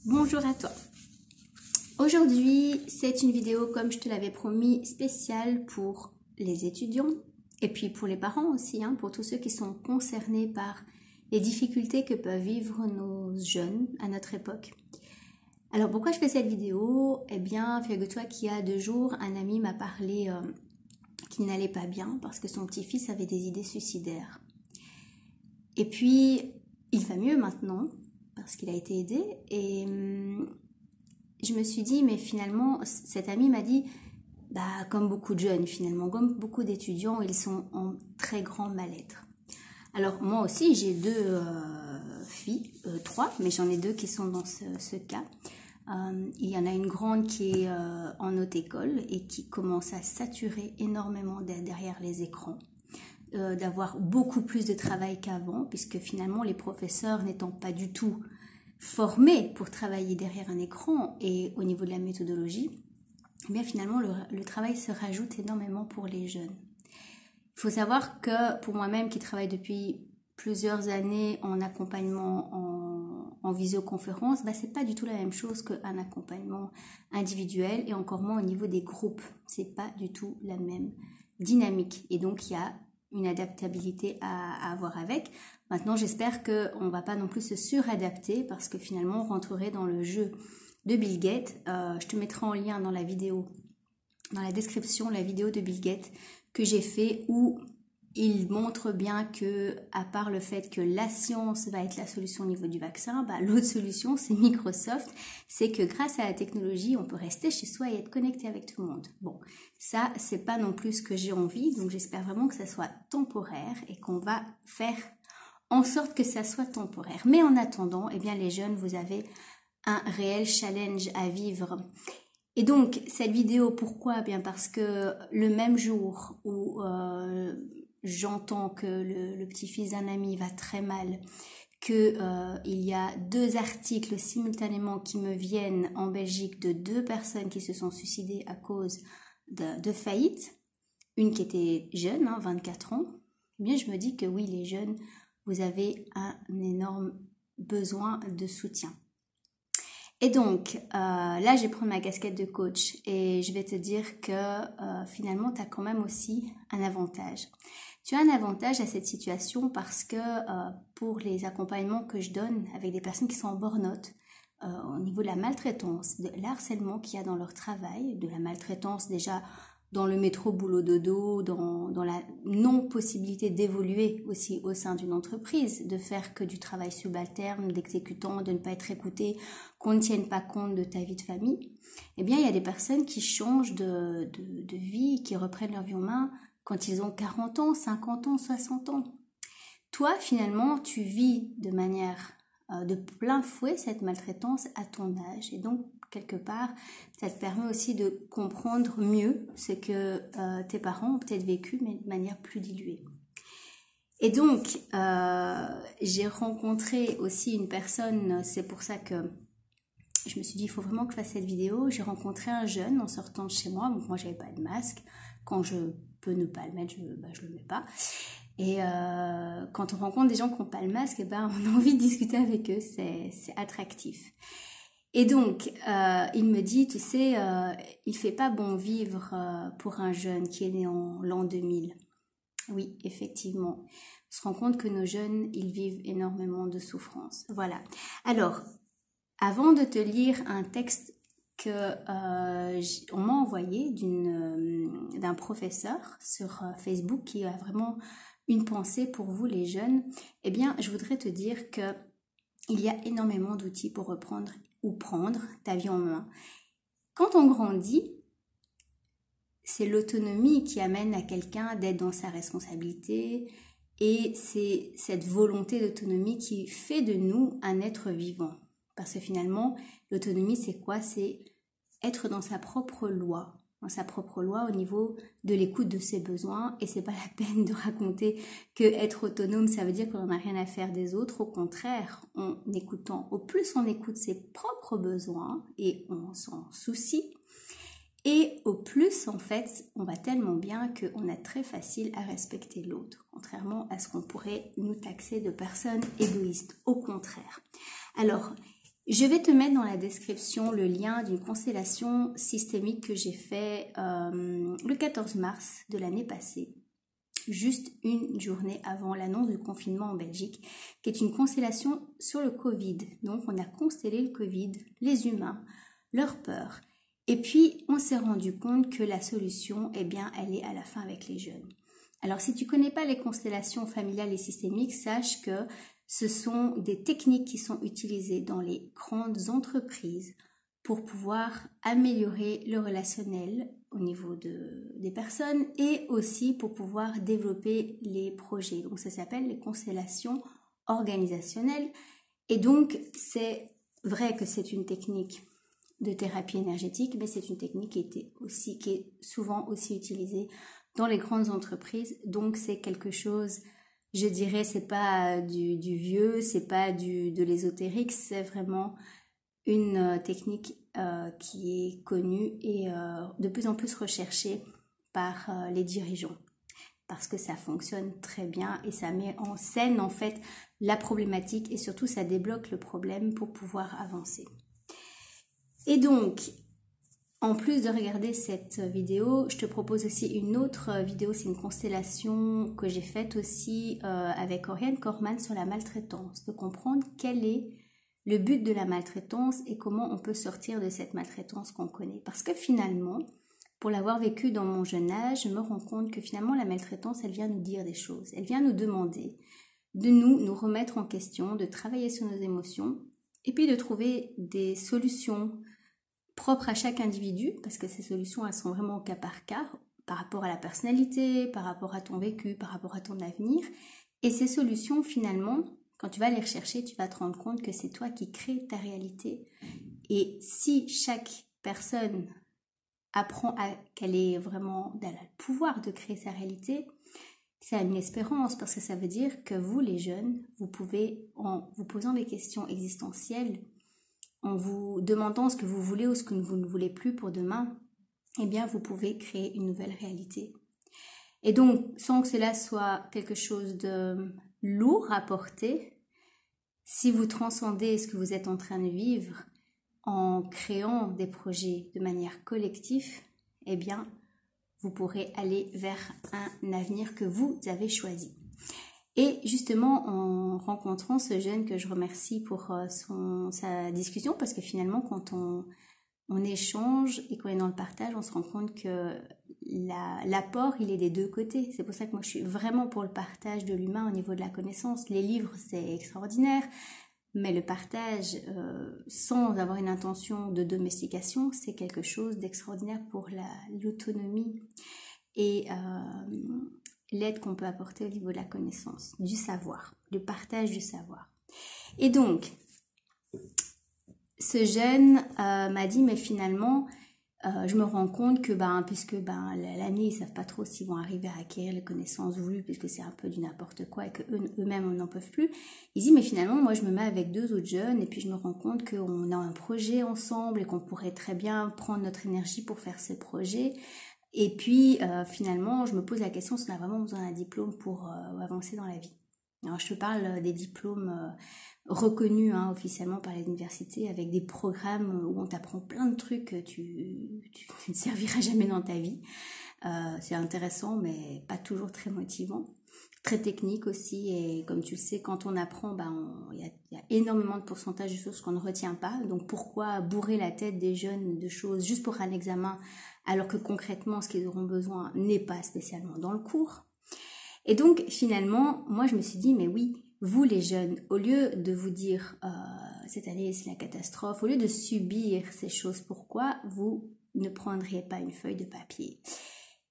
Bonjour à toi. Aujourd'hui, c'est une vidéo, comme je te l'avais promis, spéciale pour les étudiants et puis pour les parents aussi, pour tous ceux qui sont concernés par les difficultés que peuvent vivre nos jeunes à notre époque. Alors pourquoi je fais cette vidéo? Eh bien, figure-toi qu'il y a 2 jours, un ami m'a parlé qu'il n'allait pas bien parce que son petit-fils avait des idées suicidaires. Et puis, il va mieux maintenant parce qu'il a été aidé et je me suis dit, mais finalement, cet ami m'a dit, comme beaucoup de jeunes finalement, comme beaucoup d'étudiants, ils sont en très grand mal-être. Alors moi aussi, j'ai 2 filles, 3, mais j'en ai 2 qui sont dans ce cas. Il y en a une grande qui est en haute école et qui commence à saturer énormément derrière les écrans. D'avoir beaucoup plus de travail qu'avant, puisque finalement les professeurs n'étant pas du tout formés pour travailler derrière un écran et au niveau de la méthodologie, eh bien finalement le travail se rajoute énormément pour les jeunes. Il faut savoir que pour moi-même qui travaille depuis plusieurs années en accompagnement en visioconférence, c'est pas du tout la même chose qu'un accompagnement individuel et encore moins au niveau des groupes. C'est pas du tout la même dynamique et donc il y a une adaptabilité à avoir avec. Maintenant, j'espère qu'on ne va pas non plus se suradapter parce que finalement, on rentrerait dans le jeu de Bill Gates. Je te mettrai en lien dans la vidéo, dans la description, la vidéo de Bill Gates que j'ai fait où il montre bien que, à part le fait que la science va être la solution au niveau du vaccin, l'autre solution, c'est Microsoft. C'est que grâce à la technologie, on peut rester chez soi et être connecté avec tout le monde. Bon, ça, c'est pas non plus ce que j'ai envie. Donc, j'espère vraiment que ça soit temporaire et qu'on va faire en sorte que ça soit temporaire. Mais en attendant, eh bien, les jeunes, vous avez un réel challenge à vivre. Et donc, cette vidéo, pourquoi? Bien parce que le même jour où j'entends que le petit-fils d'un ami va très mal, qu'il y a 2 articles simultanément qui me viennent en Belgique de 2 personnes qui se sont suicidées à cause de faillite, une qui était jeune, 24 ans, eh bien je me dis que oui, les jeunes, vous avez un énorme besoin de soutien. Et donc, là, je vais prendre ma casquette de coach et je vais te dire que finalement, tu as quand même aussi un avantage. Tu as un avantage à cette situation parce que pour les accompagnements que je donne avec des personnes qui sont en burn-out, au niveau de la maltraitance, de l'harcèlement qu'il y a dans leur travail, de la maltraitance déjà dans le métro boulot dodo, dans la non-possibilité d'évoluer aussi au sein d'une entreprise, de faire que du travail subalterne, d'exécutant, de ne pas être écouté, qu'on ne tienne pas compte de ta vie de famille, eh bien il y a des personnes qui changent de vie, qui reprennent leur vie en main quand ils ont 40 ans, 50 ans, 60 ans. Toi, finalement, tu vis de manière de plein fouet cette maltraitance à ton âge. Et donc, quelque part, ça te permet aussi de comprendre mieux ce que tes parents ont peut-être vécu, mais de manière plus diluée. Et donc, j'ai rencontré aussi une personne, c'est pour ça que je me suis dit, il faut vraiment que je fasse cette vidéo. J'ai rencontré un jeune en sortant de chez moi, donc moi, j'avais pas de masque. Quand je peux ne pas le mettre, je le mets pas. Et quand on rencontre des gens qui n'ont pas le masque, on a envie de discuter avec eux, c'est attractif. Et donc, il me dit, tu sais, il fait pas bon vivre pour un jeune qui est né en l'an 2000. Oui, effectivement. On se rend compte que nos jeunes, ils vivent énormément de souffrance. Voilà. Alors, avant de te lire un texte que on m'a envoyé d'un professeur sur Facebook qui a vraiment une pensée pour vous les jeunes, eh bien je voudrais te dire que il y a énormément d'outils pour reprendre ou prendre ta vie en main. Quand on grandit, c'est l'autonomie qui amène à quelqu'un d'être dans sa responsabilité et c'est cette volonté d'autonomie qui fait de nous un être vivant. Parce que finalement, l'autonomie, c'est quoi? C'est être dans sa propre loi au niveau de l'écoute de ses besoins. Et c'est pas la peine de raconter que être autonome, ça veut dire qu'on n'a rien à faire des autres. Au contraire, au plus on écoute ses propres besoins et on s'en soucie, et au plus, en fait, on va tellement bien qu'on a très facile à respecter l'autre, contrairement à ce qu'on pourrait nous taxer de personnes égoïstes. Au contraire. Alors, Je vais te mettre dans la description le lien d'une constellation systémique que j'ai fait le 14 mars de l'année passée, juste une journée avant l'annonce du confinement en Belgique, qui est une constellation sur le Covid. Donc on a constellé le Covid, les humains, leurs peurs, et puis on s'est rendu compte que la solution, eh bien, elle est à la fin avec les jeunes. Alors si tu connais pas les constellations familiales et systémiques, sache que ce sont des techniques qui sont utilisées dans les grandes entreprises pour pouvoir améliorer le relationnel au niveau des personnes et aussi pour pouvoir développer les projets. Donc ça s'appelle les constellations organisationnelles. Et donc c'est vrai que c'est une technique de thérapie énergétique, mais c'est une technique qui est souvent aussi utilisée dans les grandes entreprises. Donc c'est quelque chose, je dirais, c'est pas du vieux, c'est pas de l'ésotérique, c'est vraiment une technique qui est connue et de plus en plus recherchée par les dirigeants parce que ça fonctionne très bien et ça met en scène en fait la problématique et surtout ça débloque le problème pour pouvoir avancer. Et donc, en plus de regarder cette vidéo, je te propose aussi une autre vidéo, c'est une constellation que j'ai faite aussi avec Oriane Corman sur la maltraitance, de comprendre quel est le but de la maltraitance et comment on peut sortir de cette maltraitance qu'on connaît. Parce que finalement, pour l'avoir vécu dans mon jeune âge, je me rends compte que finalement la maltraitance, elle vient nous dire des choses, elle vient nous demander de nous remettre en question, de travailler sur nos émotions et puis de trouver des solutions propres à chaque individu, parce que ces solutions, elles sont vraiment au cas par rapport à la personnalité, par rapport à ton vécu, par rapport à ton avenir. Et ces solutions, finalement, quand tu vas les rechercher, tu vas te rendre compte que c'est toi qui crées ta réalité. Et si chaque personne apprend qu'elle est vraiment dans le pouvoir de créer sa réalité, c'est une espérance, parce que ça veut dire que vous, les jeunes, vous pouvez, en vous posant des questions existentielles, en vous demandant ce que vous voulez ou ce que vous ne voulez plus pour demain, eh bien, vous pouvez créer une nouvelle réalité. Et donc, sans que cela soit quelque chose de lourd à porter, si vous transcendez ce que vous êtes en train de vivre en créant des projets de manière collective, eh bien, vous pourrez aller vers un avenir que vous avez choisi. Et justement, en rencontrant ce jeune que je remercie pour sa discussion, parce que finalement, quand on échange et qu'on est dans le partage, on se rend compte que l'apport, il est des deux côtés. C'est pour ça que moi, je suis vraiment pour le partage de l'humain au niveau de la connaissance. Les livres, c'est extraordinaire, mais le partage sans avoir une intention de domestication, c'est quelque chose d'extraordinaire pour l'autonomie et l'aide qu'on peut apporter au niveau de la connaissance, du savoir, le partage du savoir. Et donc, ce jeune m'a dit, mais finalement, je me rends compte que puisque l'année, ils savent pas trop s'ils vont arriver à acquérir les connaissances voulues, puisque c'est un peu du n'importe quoi et que eux-mêmes n'en peuvent plus. Il dit, mais finalement, moi, je me mets avec 2 autres jeunes et puis je me rends compte qu'on a un projet ensemble et qu'on pourrait très bien prendre notre énergie pour faire ce projet. Et puis, finalement, je me pose la question si on a vraiment besoin d'un diplôme pour avancer dans la vie. Alors, je te parle des diplômes reconnus officiellement par les universités avec des programmes où on t'apprend plein de trucs que tu ne serviras jamais dans ta vie. C'est intéressant, mais pas toujours très motivant. Très technique aussi, et comme tu le sais, quand on apprend, il y a énormément de pourcentage de choses qu'on ne retient pas. Donc pourquoi bourrer la tête des jeunes de choses juste pour un examen, alors que concrètement, ce qu'ils auront besoin n'est pas spécialement dans le cours. Et donc finalement, moi je me suis dit, mais oui, vous les jeunes, au lieu de vous dire cette année c'est la catastrophe, au lieu de subir ces choses, pourquoi vous ne prendriez pas une feuille de papier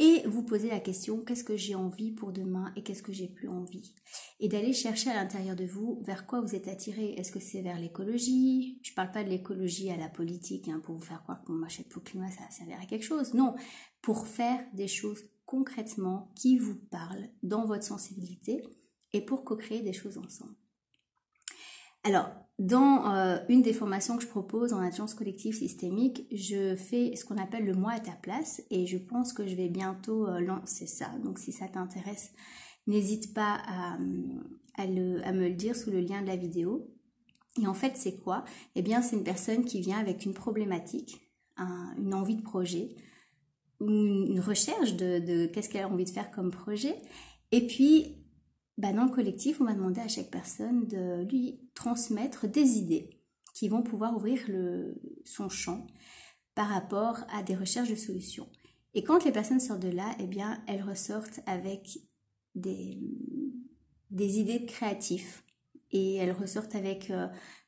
et vous posez la question, qu'est-ce que j'ai envie pour demain et qu'est-ce que j'ai plus envie? Et d'aller chercher à l'intérieur de vous vers quoi vous êtes attiré. Est-ce que c'est vers l'écologie? Je parle pas de l'écologie à la politique, pour vous faire croire qu'on m'achète pour le climat, ça va servir à quelque chose. Non, pour faire des choses concrètement qui vous parlent dans votre sensibilité et pour co-créer des choses ensemble. Alors, dans une des formations que je propose en intelligence collective systémique, je fais ce qu'on appelle le moi à ta place et je pense que je vais bientôt lancer ça. Donc, si ça t'intéresse, n'hésite pas à me le dire sous le lien de la vidéo. Et en fait, c'est quoi? Eh bien, c'est une personne qui vient avec une problématique, une envie de projet, une recherche de qu'est-ce qu'elle a envie de faire comme projet. Et puis, dans le collectif, on va demander à chaque personne de lui transmettre des idées qui vont pouvoir ouvrir son champ par rapport à des recherches de solutions. Et quand les personnes sortent de là, eh bien, elles ressortent avec des idées créatives. Et elles ressortent avec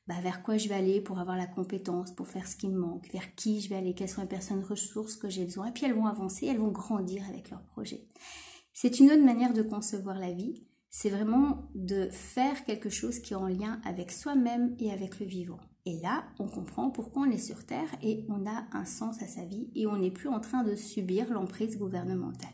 vers quoi je vais aller pour avoir la compétence, pour faire ce qui me manque, vers qui je vais aller, quelles sont les personnes ressources que j'ai besoin. Et puis elles vont avancer, elles vont grandir avec leur projet. C'est une autre manière de concevoir la vie. C'est vraiment de faire quelque chose qui est en lien avec soi-même et avec le vivant. Et là, on comprend pourquoi on est sur Terre et on a un sens à sa vie et on n'est plus en train de subir l'emprise gouvernementale.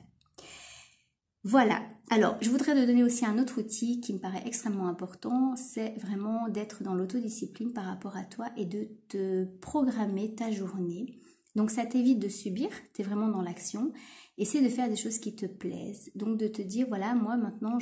Voilà. Alors, je voudrais te donner aussi un autre outil qui me paraît extrêmement important, c'est vraiment d'être dans l'autodiscipline par rapport à toi et de te programmer ta journée. Donc, ça t'évite de subir, tu es vraiment dans l'action. Essaie de faire des choses qui te plaisent. Donc, de te dire, voilà, moi maintenant,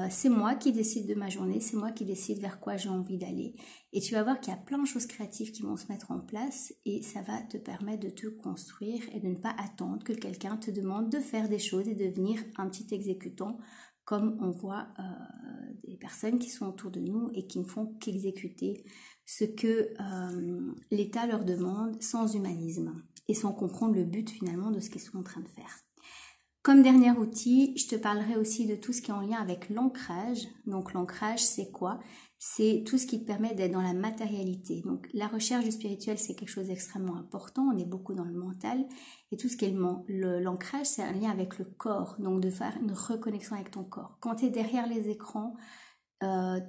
c'est moi qui décide de ma journée, c'est moi qui décide vers quoi j'ai envie d'aller. Et tu vas voir qu'il y a plein de choses créatives qui vont se mettre en place et ça va te permettre de te construire et de ne pas attendre que quelqu'un te demande de faire des choses et de devenir un petit exécutant comme on voit des personnes qui sont autour de nous et qui ne font qu'exécuter ce que l'État leur demande sans humanisme et sans comprendre le but finalement de ce qu'ils sont en train de faire. Comme dernier outil, je te parlerai aussi de tout ce qui est en lien avec l'ancrage. Donc l'ancrage, c'est quoi? C'est tout ce qui te permet d'être dans la matérialité. Donc la recherche du spirituel, c'est quelque chose d'extrêmement important. On est beaucoup dans le mental. Et tout ce qui est l'ancrage, c'est un lien avec le corps. Donc de faire une reconnexion avec ton corps. Quand tu es derrière les écrans,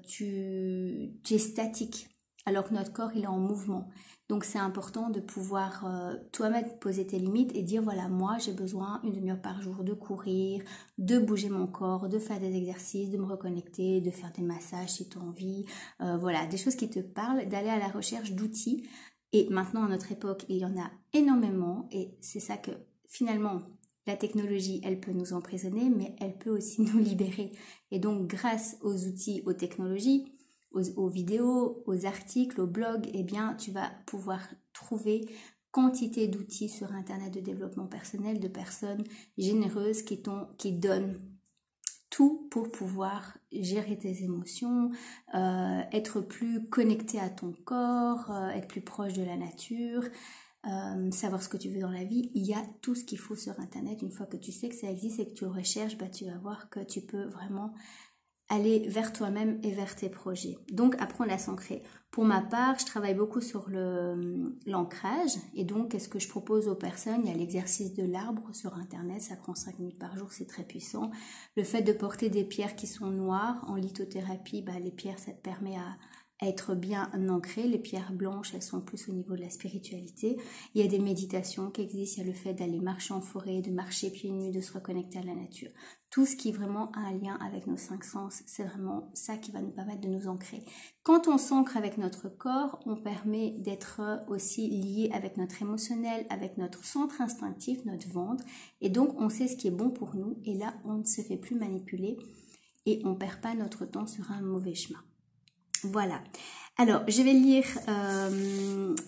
tu es statique. Alors que notre corps, il est en mouvement. Donc c'est important de pouvoir toi-même poser tes limites et dire voilà, moi j'ai besoin une demi-heure par jour de courir, de bouger mon corps, de faire des exercices, de me reconnecter, de faire des massages si tu as envie. Voilà, des choses qui te parlent, d'aller à la recherche d'outils. Et maintenant à notre époque, il y en a énormément et c'est ça que finalement la technologie, elle peut nous emprisonner, mais elle peut aussi nous libérer. Et donc grâce aux outils, aux technologies, aux vidéos, aux articles, aux blogs, eh bien, tu vas pouvoir trouver quantité d'outils sur Internet de développement personnel, de personnes généreuses qui donnent tout pour pouvoir gérer tes émotions, être plus connecté à ton corps, être plus proche de la nature, savoir ce que tu veux dans la vie. Il y a tout ce qu'il faut sur Internet. Une fois que tu sais que ça existe et que tu recherches, tu vas voir que tu peux vraiment aller vers toi-même et vers tes projets. Donc, apprendre à s'ancrer. Pour ma part, je travaille beaucoup sur l'ancrage. Et donc, qu'est-ce que je propose aux personnes? Il y a l'exercice de l'arbre sur Internet. Ça prend 5 minutes par jour, c'est très puissant. Le fait de porter des pierres qui sont noires. En lithothérapie, les pierres, ça te permet à être bien ancré. Les pierres blanches, elles sont plus au niveau de la spiritualité. Il y a des méditations qui existent. Il y a le fait d'aller marcher en forêt, de marcher pieds nus, de se reconnecter à la nature. Tout ce qui est vraiment un lien avec nos 5 sens, c'est vraiment ça qui va nous permettre de nous ancrer. Quand on s'ancre avec notre corps, on permet d'être aussi lié avec notre émotionnel, avec notre centre instinctif, notre ventre. Et donc, on sait ce qui est bon pour nous. Et là, on ne se fait plus manipuler et on ne perd pas notre temps sur un mauvais chemin. Voilà. Alors, je vais lire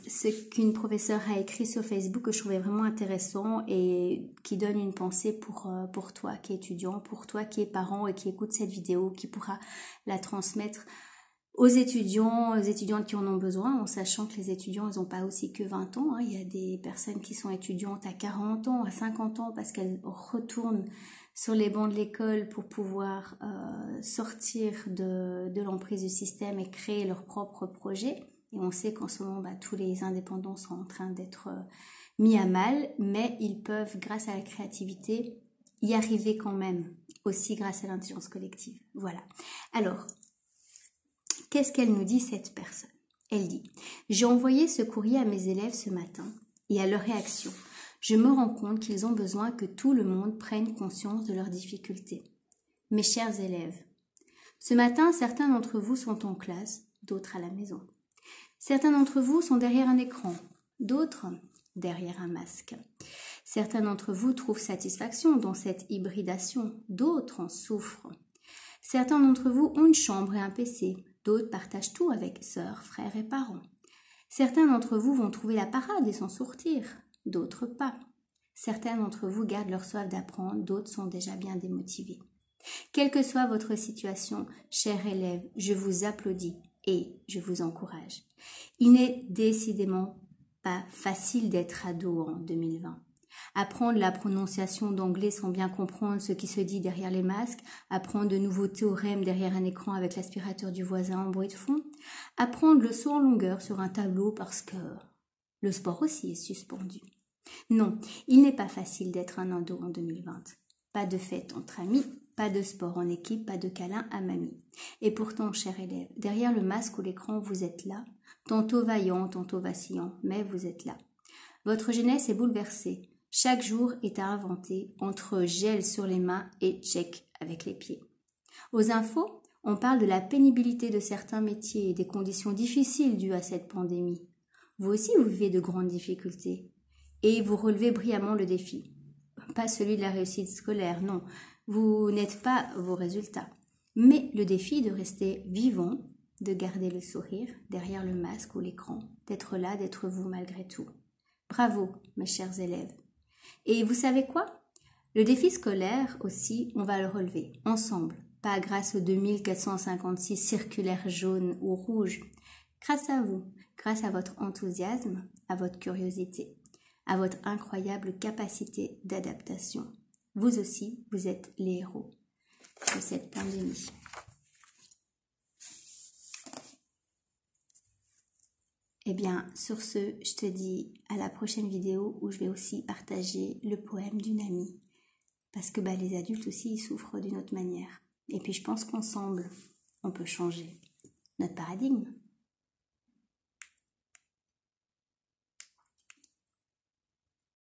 ce qu'une professeure a écrit sur Facebook que je trouvais vraiment intéressant et qui donne une pensée pour toi qui es étudiant, pour toi qui es parent et qui écoute cette vidéo, qui pourra la transmettre aux étudiantes qui en ont besoin, en sachant que les étudiants, ils n'ont pas aussi que 20 ans. Il y a des personnes qui sont étudiantes à 40 ans, à 50 ans, parce qu'elles retournent sur les bancs de l'école pour pouvoir sortir de l'emprise du système et créer leur propre projet. Et on sait qu'en ce moment, tous les indépendants sont en train d'être mis à mal, mais ils peuvent, grâce à la créativité, y arriver quand même, aussi grâce à l'intelligence collective. Voilà. Alors, qu'est-ce qu'elle nous dit, cette personne? Elle dit « J'ai envoyé ce courrier à mes élèves ce matin et à leur réaction. Je me rends compte qu'ils ont besoin que tout le monde prenne conscience de leurs difficultés. Mes chers élèves, ce matin, certains d'entre vous sont en classe, d'autres à la maison. Certains d'entre vous sont derrière un écran, d'autres derrière un masque. Certains d'entre vous trouvent satisfaction dans cette hybridation, d'autres en souffrent. Certains d'entre vous ont une chambre et un PC, D'autres partagent tout avec sœurs, frères et parents. Certains d'entre vous vont trouver la parade et s'en sortir, d'autres pas. Certains d'entre vous gardent leur soif d'apprendre, d'autres sont déjà bien démotivés. Quelle que soit votre situation, chers élèves, je vous applaudis et je vous encourage. Il n'est décidément pas facile d'être ado en 2020. Apprendre la prononciation d'anglais sans bien comprendre ce qui se dit derrière les masques, apprendre de nouveaux théorèmes derrière un écran avec l'aspirateur du voisin en bruit de fond, apprendre le saut en longueur sur un tableau parce que le sport aussi est suspendu. Non, il n'est pas facile d'être un ado en 2020. Pas de fête entre amis, pas de sport en équipe, pas de câlin à mamie. Et pourtant, chers élèves, derrière le masque ou l'écran, vous êtes là, tantôt vaillant, tantôt vacillant, mais vous êtes là. Votre jeunesse est bouleversée. Chaque jour est à inventer entre gel sur les mains et check avec les pieds. Aux infos, on parle de la pénibilité de certains métiers et des conditions difficiles dues à cette pandémie. Vous aussi, vous vivez de grandes difficultés. Et vous relevez brillamment le défi. Pas celui de la réussite scolaire, non. Vous n'êtes pas vos résultats. Mais le défi de rester vivant, de garder le sourire derrière le masque ou l'écran, d'être là, d'être vous malgré tout. Bravo, mes chers élèves. Et vous savez quoi? Le défi scolaire aussi, on va le relever, ensemble. Pas grâce aux 2456 circulaires jaunes ou rouges. Grâce à vous, grâce à votre enthousiasme, à votre curiosité, à votre incroyable capacité d'adaptation. Vous aussi, vous êtes les héros de cette pandémie. Eh bien, sur ce, je te dis à la prochaine vidéo où je vais aussi partager le poème d'une amie. Parce que les adultes aussi, ils souffrent d'une autre manière. Et puis, je pense qu'ensemble, on peut changer notre paradigme.